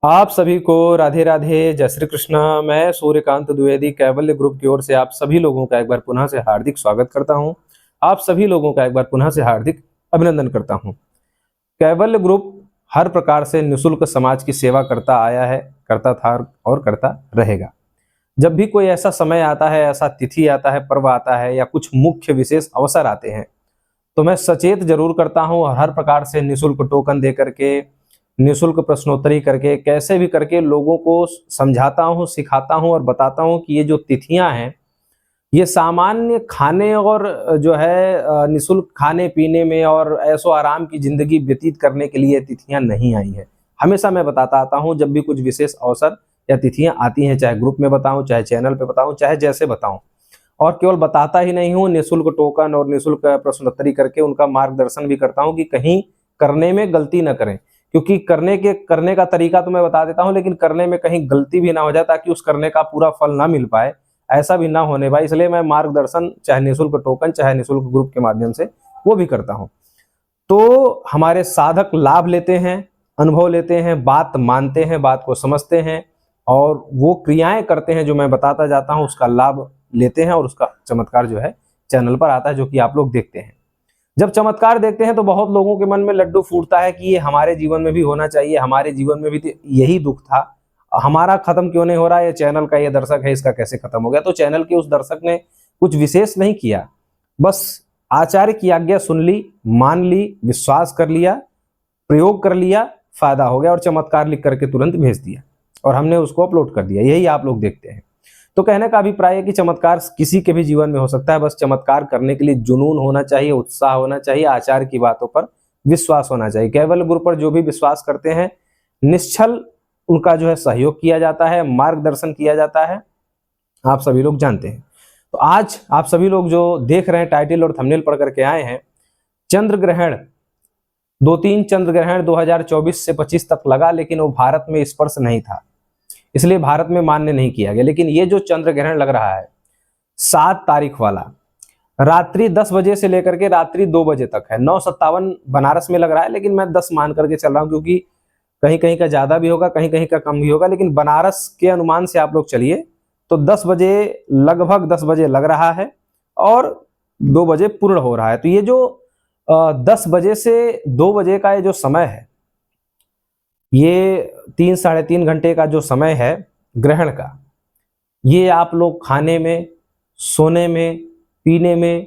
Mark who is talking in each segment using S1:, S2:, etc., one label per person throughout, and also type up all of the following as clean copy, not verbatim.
S1: आप सभी को राधे राधे, जय श्री कृष्ण। मैं सूर्यकांत द्विवेदी कैवल्य ग्रुप की ओर से आप सभी लोगों का एक बार पुनः से हार्दिक स्वागत करता हूं। आप सभी लोगों का एक बार पुनः से हार्दिक अभिनंदन करता हूं। कैवल्य ग्रुप हर प्रकार से निःशुल्क समाज की सेवा करता आया है, करता था और करता रहेगा। जब भी कोई ऐसा समय आता है, ऐसा तिथि आता है, पर्व आता है या कुछ मुख्य विशेष अवसर आते हैं, तो मैं सचेत जरूर करता हूं और हर प्रकार से निःशुल्क टोकन दे करके, निःशुल्क प्रश्नोत्तरी करके, कैसे भी करके लोगों को समझाता हूं, सिखाता हूं और बताता हूं कि ये जो तिथियां हैं, ये सामान्य खाने और जो है निःशुल्क खाने पीने में और ऐशो आराम की जिंदगी व्यतीत करने के लिए तिथियां नहीं आई हैं। हमेशा मैं बताता आता हूं जब भी कुछ विशेष अवसर या तिथियां आती हैं, चाहे ग्रुप में बताऊं, चाहे चैनल पे बताऊं, चाहे जैसे बताऊं। और केवल बताता ही नहीं हूँ, निःशुल्क टोकन और निःशुल्क प्रश्नोत्तरी करके उनका मार्गदर्शन भी करता हूँ कि कहीं करने में गलती न करें। क्योंकि करने का तरीका तो मैं बता देता हूँ, लेकिन करने में कहीं गलती भी ना हो जाए, ताकि उस करने का पूरा फल ना मिल पाए, ऐसा भी ना होने पाए। इसलिए मैं मार्गदर्शन चाहे निःशुल्क टोकन चाहे निःशुल्क ग्रुप के माध्यम से वो भी करता हूँ। तो हमारे साधक लाभ लेते हैं, अनुभव लेते हैं, बात मानते हैं, बात को समझते हैं और वो क्रियाएं करते हैं जो मैं बताता जाता हूं, उसका लाभ लेते हैं और उसका चमत्कार जो है चैनल पर आता है, जो कि आप लोग देखते हैं। जब चमत्कार देखते हैं तो बहुत लोगों के मन में लड्डू फूटता है कि ये हमारे जीवन में भी होना चाहिए, हमारे जीवन में भी तो यही दुख था, हमारा खत्म क्यों नहीं हो रहा है, ये चैनल का ये दर्शक है, इसका कैसे खत्म हो गया। तो चैनल के उस दर्शक ने कुछ विशेष नहीं किया, बस आचार्य की आज्ञा सुन ली, मान ली, विश्वास कर लिया, प्रयोग कर लिया, फायदा हो गया और चमत्कार लिख करके तुरंत भेज दिया और हमने उसको अपलोड कर दिया। यही आप लोग देखते हैं। तो कहने का अभिप्राय है कि चमत्कार किसी के भी जीवन में हो सकता है, बस चमत्कार करने के लिए जुनून होना चाहिए, उत्साह होना चाहिए, आचार्य की बातों पर विश्वास होना चाहिए। कैवल्य गुरु पर जो भी विश्वास करते हैं, निश्चल उनका जो है सहयोग किया जाता है, मार्गदर्शन किया जाता है, आप सभी लोग जानते हैं। तो आज आप सभी लोग जो देख रहे हैं, टाइटल और थंबनेल पढ़ करके आए हैं, चंद्र ग्रहण, 2-3 चंद्र ग्रहण 2024 से 25 तक लगा, लेकिन वो भारत में स्पर्श नहीं था, इसलिए भारत में मान्य नहीं किया गया। लेकिन ये जो चंद्र ग्रहण लग रहा है 7 तारीख वाला, रात्रि 10 बजे से लेकर के रात्रि 2 बजे तक है। 9:57 बनारस में लग रहा है, लेकिन मैं 10 मान करके चल रहा हूं, क्योंकि कहीं कहीं का ज्यादा भी होगा, कहीं कहीं का कम भी होगा, लेकिन बनारस के अनुमान से आप लोग चलिए तो 10 बजे, लगभग 10 बजे लग रहा है और 2 बजे पूर्ण हो रहा है। तो ये जो 10 बजे से 2 बजे का ये जो समय है, ये 3-3.5 घंटे का जो समय है ग्रहण का, ये आप लोग खाने में, सोने में, पीने में,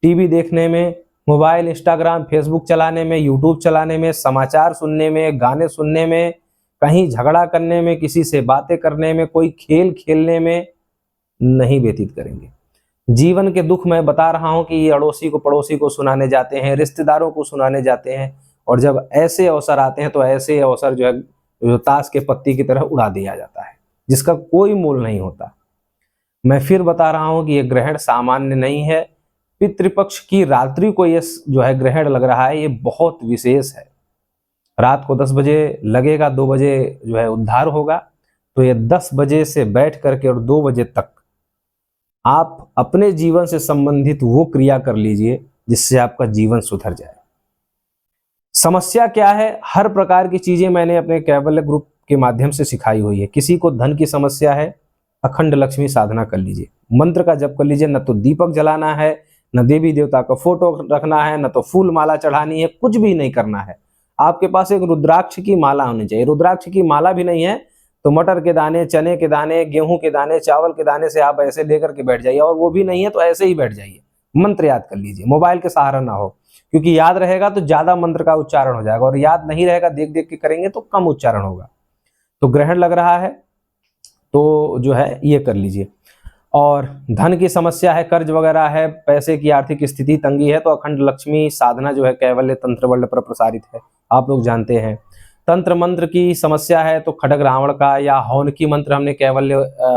S1: टीवी देखने में, मोबाइल, इंस्टाग्राम, फेसबुक चलाने में, यूट्यूब चलाने में, समाचार सुनने में, गाने सुनने में, कहीं झगड़ा करने में, किसी से बातें करने में, कोई खेल खेलने में नहीं व्यतीत करेंगे। जीवन के दुख मैं बता रहा हूं कि अड़ोसी को पड़ोसी को सुनाने जाते हैं, रिश्तेदारों को सुनाने जाते हैं, और जब ऐसे अवसर आते हैं तो ऐसे अवसर जो है जो ताश के पत्ती की तरह उड़ा दिया जाता है, जिसका कोई मूल नहीं होता। मैं फिर बता रहा हूं कि ये ग्रहण सामान्य नहीं है। पितृपक्ष की रात्रि को ये जो है ग्रहण लग रहा है, ये बहुत विशेष है। रात को 10 बजे लगेगा, 2 बजे जो है उद्धार होगा। तो ये 10 बजे से बैठ करके और 2 बजे तक आप अपने जीवन से संबंधित वो क्रिया कर लीजिए जिससे आपका जीवन सुधर जाए। समस्या क्या है, हर प्रकार की चीजें मैंने अपने कैवल्य ग्रुप के माध्यम से सिखाई हुई है। किसी को धन की समस्या है, अखंड लक्ष्मी साधना कर लीजिए, मंत्र का जप कर लीजिए। न तो दीपक जलाना है, न देवी देवता का फोटो रखना है, न तो फूल माला चढ़ानी है, कुछ भी नहीं करना है। आपके पास एक रुद्राक्ष की माला होनी चाहिए। रुद्राक्ष की माला भी नहीं है तो मटर के दाने, चने के दाने, गेहूं के दाने, चावल के दाने से आप ऐसे लेकर के बैठ जाइए, और वो भी नहीं है तो ऐसे ही बैठ जाइए, मंत्र याद कर लीजिए। मोबाइल के सहारा ना हो, क्योंकि याद रहेगा तो ज्यादा मंत्र का उच्चारण हो जाएगा, और याद नहीं रहेगा, देख देख के करेंगे तो कम उच्चारण होगा। तो ग्रहण लग रहा है तो जो है ये कर लीजिए। और धन की समस्या है, कर्ज वगैरह है, पैसे की आर्थिक स्थिति तंगी है, तो अखंड लक्ष्मी साधना जो है कैवल्य तंत्र वर्ल्ड पर प्रसारित है, आप लोग जानते हैं। तंत्र मंत्र की समस्या है तो खड्ग रावण का या हवन की मंत्र हमने कैवल्य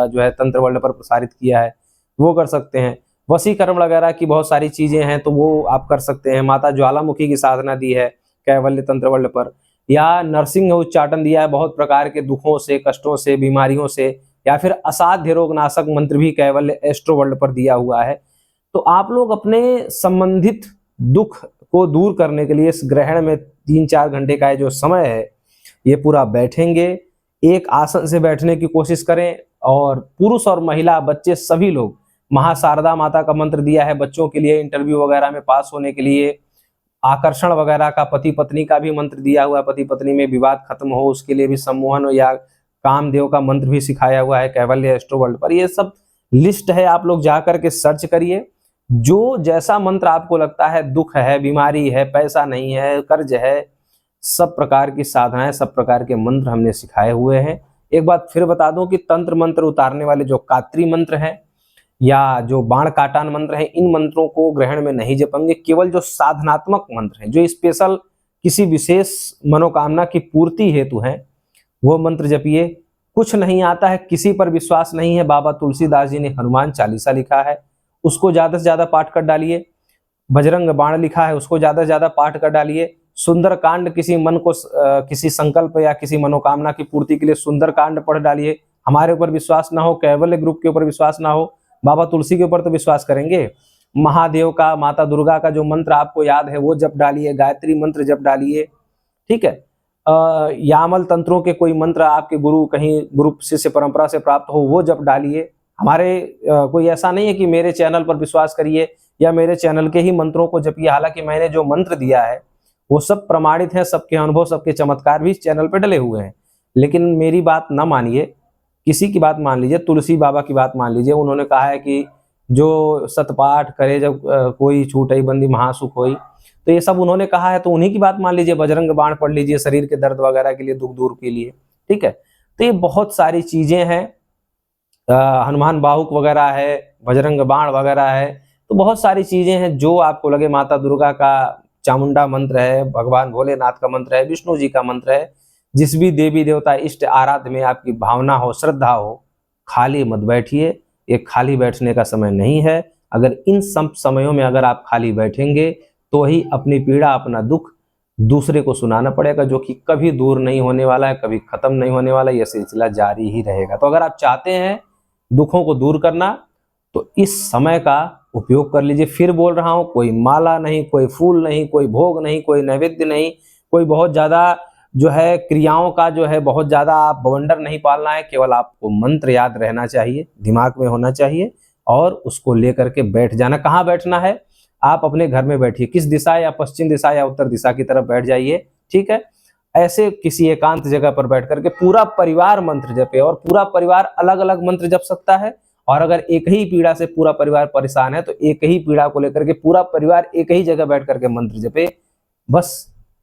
S1: जो है तंत्र वर्ल्ड पर प्रसारित किया है, वो कर सकते हैं। वशीकरण वगैरह की बहुत सारी चीजें हैं तो वो आप कर सकते हैं। माता ज्वालामुखी की साधना दी है कैवल्य तंत्र वर्ल्ड पर, या नरसिंह उच्चाटन दिया है बहुत प्रकार के दुखों से, कष्टों से, बीमारियों से, या फिर असाध्य रोग नाशक मंत्र भी कैवल्य एस्ट्रो वर्ल्ड पर दिया हुआ है। तो आप लोग अपने संबंधित दुख को दूर करने के लिए इस ग्रहण में 3-4 घंटे का जो समय है, ये पूरा बैठेंगे, एक आसन से बैठने की कोशिश करें, और पुरुष और महिला, बच्चे, सभी लोग महाशारदा माता का मंत्र दिया है बच्चों के लिए इंटरव्यू वगैरह में पास होने के लिए। आकर्षण वगैरह का, पति पत्नी का भी मंत्र दिया हुआ है, पति पत्नी में विवाद खत्म हो उसके लिए भी सम्मोहन या कामदेव का मंत्र भी सिखाया हुआ है कैवल्य एस्ट्रो वर्ल्ड पर। ये सब लिस्ट है, आप लोग जा करके सर्च करिए। जो जैसा मंत्र आपको लगता है, दुख है, बीमारी है, पैसा नहीं है, कर्ज है, सब प्रकार की साधनाएं, सब प्रकार के मंत्र हमने सिखाए हुए हैं। एक बात फिर बता दूं कि तंत्र मंत्र उतारने वाले जो कात्री मंत्र हैं या जो बाण काटान मंत्र हैं, इन मंत्रों को ग्रहण में नहीं जपेंगे। केवल जो साधनात्मक मंत्र हैं, जो स्पेशल किसी विशेष मनोकामना की पूर्ति हेतु हैं, वो मंत्र जपिए। कुछ नहीं आता है, किसी पर विश्वास नहीं है, बाबा तुलसीदास जी ने हनुमान चालीसा लिखा है, उसको ज्यादा से ज्यादा पाठ कर डालिए। बजरंग बाण लिखा है, उसको ज्यादा से ज्यादा पाठ कर डालिए। सुंदर कांड, किसी मन को किसी संकल्प या किसी मनोकामना की पूर्ति के लिए सुंदर कांड पढ़ डालिए। हमारे ऊपर विश्वास ना हो, कैवल्य ग्रुप के ऊपर विश्वास ना हो, बाबा तुलसी के ऊपर तो विश्वास करेंगे। महादेव का, माता दुर्गा का जो मंत्र आपको याद है वो जप डालिए, गायत्री मंत्र जप डालिए, ठीक है। यामल तंत्रों के कोई मंत्र आपके गुरु, कहीं गुरु शिष्य परंपरा से प्राप्त हो, वो जप डालिए। हमारे कोई ऐसा नहीं है कि मेरे चैनल पर विश्वास करिए या मेरे चैनल के ही मंत्रों को जपिए। हालांकि मैंने जो मंत्र दिया है वो सब प्रमाणित है, सबके अनुभव, सबके चमत्कार भी इस चैनल पर डले हुए हैं। लेकिन मेरी बात ना मानिए, किसी की बात मान लीजिए, तुलसी बाबा की बात मान लीजिए। उन्होंने कहा है कि जो सतपाठ करे जब कोई छूटई बंदी महासुख होई, तो ये सब उन्होंने कहा है, तो उन्हीं की बात मान लीजिए। बजरंग बाण पढ़ लीजिए शरीर के दर्द वगैरह के लिए, दुख दूर के लिए, ठीक है। तो ये बहुत सारी चीजें हैं, हनुमान बाहुक वगैरह है, बजरंग बाण वगैरह है, तो बहुत सारी चीजें हैं जो आपको लगे। माता दुर्गा का चामुंडा मंत्र है, भगवान भोलेनाथ का मंत्र है, विष्णु जी का मंत्र है। जिस भी देवी देवता इष्ट आराध्य में आपकी भावना हो, श्रद्धा हो, खाली मत बैठिए। ये खाली बैठने का समय नहीं है। अगर इन सब समयों में अगर आप खाली बैठेंगे तो ही अपनी पीड़ा, अपना दुख दूसरे को सुनाना पड़ेगा, जो कि कभी दूर नहीं होने वाला है, कभी खत्म नहीं होने वाला, यह सिलसिला जारी ही रहेगा। तो अगर आप चाहते हैं दुखों को दूर करना, तो इस समय का उपयोग कर लीजिए। फिर बोल रहा हूं, कोई माला नहीं, कोई फूल नहीं, कोई भोग नहीं, कोई नैवेद्य नहीं, कोई बहुत ज्यादा जो है क्रियाओं का जो है बहुत ज्यादा आप बवंडर नहीं पालना है। केवल आपको मंत्र याद रहना चाहिए, दिमाग में होना चाहिए, और उसको लेकर के बैठ जाना। कहाँ बैठना है? आप अपने घर में बैठिए, किस दिशा, या पश्चिम दिशा या उत्तर दिशा की तरफ बैठ जाइए, ठीक है। ऐसे किसी एकांत जगह पर बैठ करके पूरा परिवार मंत्र जपे, और पूरा परिवार अलग अलग मंत्र जप सकता है। और अगर एक ही पीड़ा से पूरा परिवार परेशान है, तो एक ही पीड़ा को लेकर के पूरा परिवार एक ही जगह बैठ करके मंत्र जपे, बस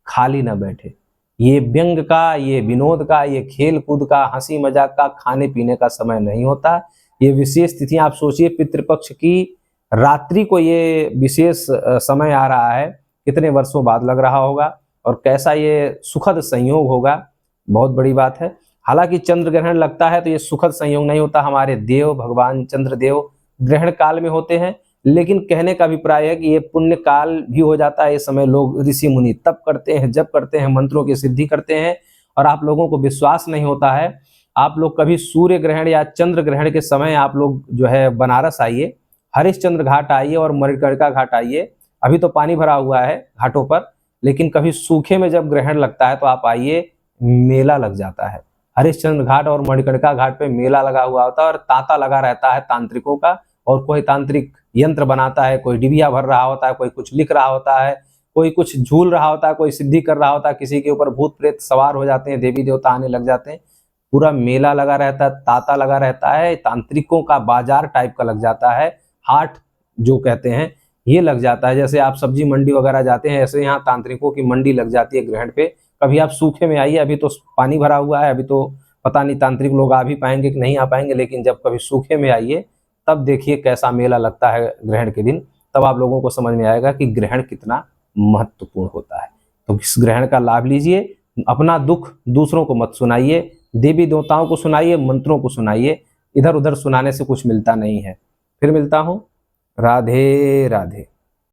S1: खाली ना बैठे। ये व्यंग का, ये विनोद का, ये खेल कूद का, हंसी मजाक का, खाने पीने का समय नहीं होता। ये विशेष तिथियां, आप सोचिए पितृपक्ष की रात्रि को ये विशेष समय आ रहा है, कितने वर्षों बाद लग रहा होगा, और कैसा ये सुखद संयोग होगा, बहुत बड़ी बात है। हालांकि चंद्र ग्रहण लगता है तो ये सुखद संयोग नहीं होता, हमारे देव भगवान चंद्रदेव ग्रहण काल में होते हैं। लेकिन कहने का अभिप्राय है कि ये पुण्य काल भी हो जाता है। ये समय लोग, ऋषि मुनि तप करते हैं, जप करते हैं, मंत्रों की सिद्धि करते हैं, और आप लोगों को विश्वास नहीं होता है। आप लोग कभी सूर्य ग्रहण या चंद्र ग्रहण के समय आप लोग जो है बनारस आइए, हरिश्चंद्र घाट आइए और मणिकर्णिका घाट आइए। अभी तो पानी भरा हुआ है घाटों पर, लेकिन कभी सूखे में जब ग्रहण लगता है तो आप आइए, मेला लग जाता है। हरिश्चंद्र घाट और मणिकर्णिका घाट पे मेला लगा हुआ होता है, और तांता लगा रहता है तांत्रिकों का, और कोई तांत्रिक यंत्र बनाता है, कोई डिबिया भर रहा होता है, कोई कुछ लिख रहा होता है, कोई कुछ झूल रहा होता है, कोई सिद्धि कर रहा होता है, किसी के ऊपर भूत प्रेत सवार हो जाते हैं, देवी देवता आने लग जाते हैं। पूरा मेला लगा रहता है, तांता लगा रहता है, तांत्रिकों का बाजार टाइप का लग जाता है, हाट जो कहते हैं ये लग जाता है। जैसे आप सब्जी मंडी वगैरह जाते हैं, ऐसे यहाँ तांत्रिकों की मंडी लग जाती है ग्रहण पे। कभी आप सूखे में आइए, अभी तो पानी भरा हुआ है, अभी तो पता नहीं तांत्रिक लोग आ भी पाएंगे कि नहीं आ पाएंगे, लेकिन जब कभी सूखे में आइए तब देखिए कैसा मेला लगता है ग्रहण के दिन। तब आप लोगों को समझ में आएगा कि ग्रहण कितना महत्वपूर्ण होता है। तो इस ग्रहण का लाभ लीजिए, अपना दुख दूसरों को मत सुनाइए, देवी देवताओं को सुनाइए, मंत्रों को सुनाइए, इधर उधर सुनाने से कुछ मिलता नहीं है। फिर मिलता हूँ, राधे राधे।